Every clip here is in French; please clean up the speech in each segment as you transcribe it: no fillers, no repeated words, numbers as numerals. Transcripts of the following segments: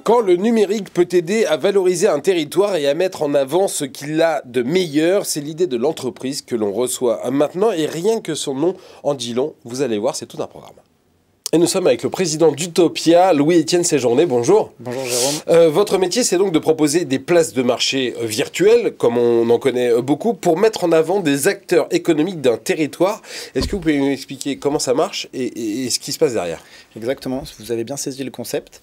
Quand le numérique peut aider à valoriser un territoire et à mettre en avant ce qu'il a de meilleur, c'est l'idée de l'entreprise que l'on reçoit maintenant et rien que son nom en dit long, vous allez voir, c'est tout un programme. Et nous sommes avec le président d'Utopia, Louis-Étienne Séjourné. Bonjour. Bonjour Jérôme. Votre métier, c'est donc de proposer des places de marché virtuelles, comme on en connaît beaucoup, pour mettre en avant des acteurs économiques d'un territoire. Est-ce que vous pouvez nous expliquer comment ça marche et ce qui se passe derrière? Exactement, vous avez bien saisi le concept.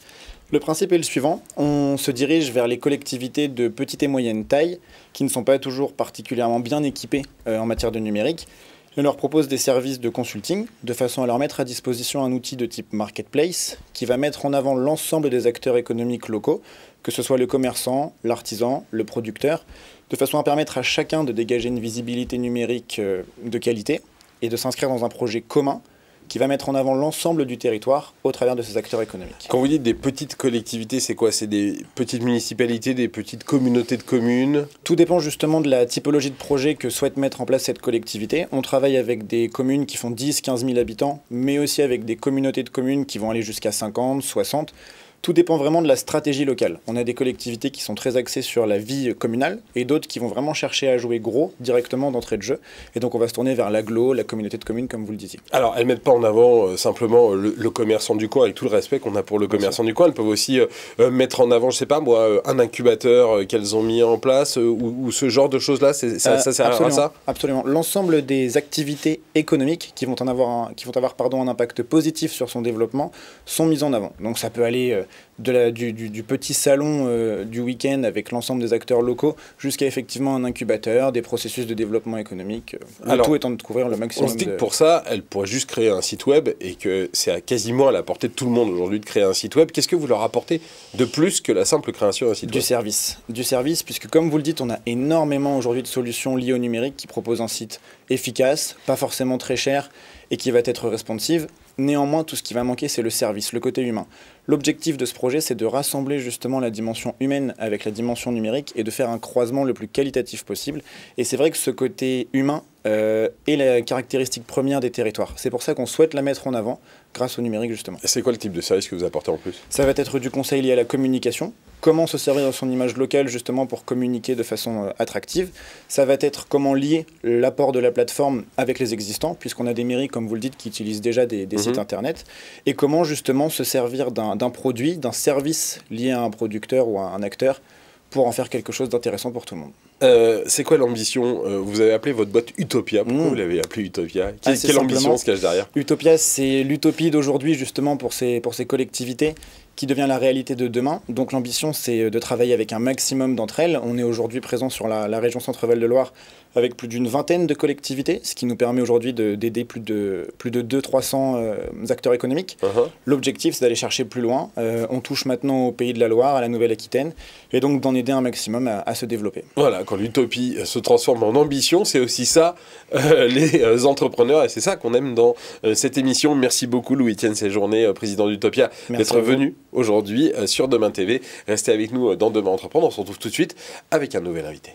Le principe est le suivant, on se dirige vers les collectivités de petite et moyenne taille qui ne sont pas toujours particulièrement bien équipées en matière de numérique. On leur propose des services de consulting de façon à leur mettre à disposition un outil de type marketplace qui va mettre en avant l'ensemble des acteurs économiques locaux, que ce soit le commerçant, l'artisan, le producteur, de façon à permettre à chacun de dégager une visibilité numérique de qualité et de s'inscrire dans un projet commun qui va mettre en avant l'ensemble du territoire au travers de ces acteurs économiques. Quand vous dites des petites collectivités, c'est quoi? C'est des petites municipalités, des petites communautés de communes? Tout dépend justement de la typologie de projet que souhaite mettre en place cette collectivité. On travaille avec des communes qui font 10-15 000 habitants, mais aussi avec des communautés de communes qui vont aller jusqu'à 50, 60. Tout dépend vraiment de la stratégie locale. On a des collectivités qui sont très axées sur la vie communale et d'autres qui vont vraiment chercher à jouer gros directement d'entrée de jeu. Et donc on va se tourner vers l'agglo, la communauté de communes comme vous le disiez. Alors elles ne mettent pas en avant simplement le commerçant du coin, avec tout le respect qu'on a pour le commerçant du coin. Elles peuvent aussi mettre en avant, je sais pas moi, un incubateur qu'elles ont mis en place ou ce genre de choses-là. Ça sert à ça? Absolument. L'ensemble des activités économiques qui vont avoir un impact positif sur son développement sont mises en avant. Donc ça peut aller du petit salon du week-end avec l'ensemble des acteurs locaux jusqu'à effectivement un incubateur, des processus de développement économique, le tout étant de couvrir le maximum. On se dit que pour ça, elle pourrait juste créer un site web et que c'est quasiment à la portée de tout le monde aujourd'hui de créer un site web. Qu'est-ce que vous leur apportez de plus que la simple création d'un site web? Du service, puisque comme vous le dites, on a énormément aujourd'hui de solutions liées au numérique qui proposent un site efficace, pas forcément très cher et qui va être responsive. Néanmoins, tout ce qui va manquer, c'est le service, le côté humain. L'objectif de ce projet, c'est de rassembler justement la dimension humaine avec la dimension numérique et de faire un croisement le plus qualitatif possible. Et c'est vrai que ce côté humain est la caractéristique première des territoires. C'est pour ça qu'on souhaite la mettre en avant grâce au numérique justement. Et c'est quoi le type de service que vous apportez en plus? Ça va être du conseil lié à la communication. Comment se servir de son image locale justement pour communiquer de façon attractive. Ça va être comment lier l'apport de la plateforme avec les existants, puisqu'on a des mairies, comme vous le dites, qui utilisent déjà des sites internet. Et comment justement se servir d'un produit, d'un service lié à un producteur ou à un acteur pour en faire quelque chose d'intéressant pour tout le monde. C'est quoi l'ambition? Vous avez appelé votre boîte Utopia. Pourquoi vous l'avez appelée Utopia? Quelle ambition se cache derrière? Utopia, c'est l'utopie d'aujourd'hui justement pour ces collectivités qui devient la réalité de demain. Donc l'ambition, c'est de travailler avec un maximum d'entre elles. On est aujourd'hui présent sur la région Centre-Val de Loire avec plus d'une vingtaine de collectivités, ce qui nous permet aujourd'hui d'aider plus de 200-300 acteurs économiques. L'objectif, c'est d'aller chercher plus loin. On touche maintenant au Pays de la Loire, à la Nouvelle-Aquitaine, et donc d'en aider un maximum à se développer. Voilà, quand l'utopie se transforme en ambition, c'est aussi ça, les entrepreneurs, et c'est ça qu'on aime dans cette émission. Merci beaucoup Louis-Étienne Séjourné, président d'Utopia, d'être venu aujourd'hui sur Demain TV. Restez avec nous dans Demain Entreprendre. On se retrouve tout de suite avec un nouvel invité.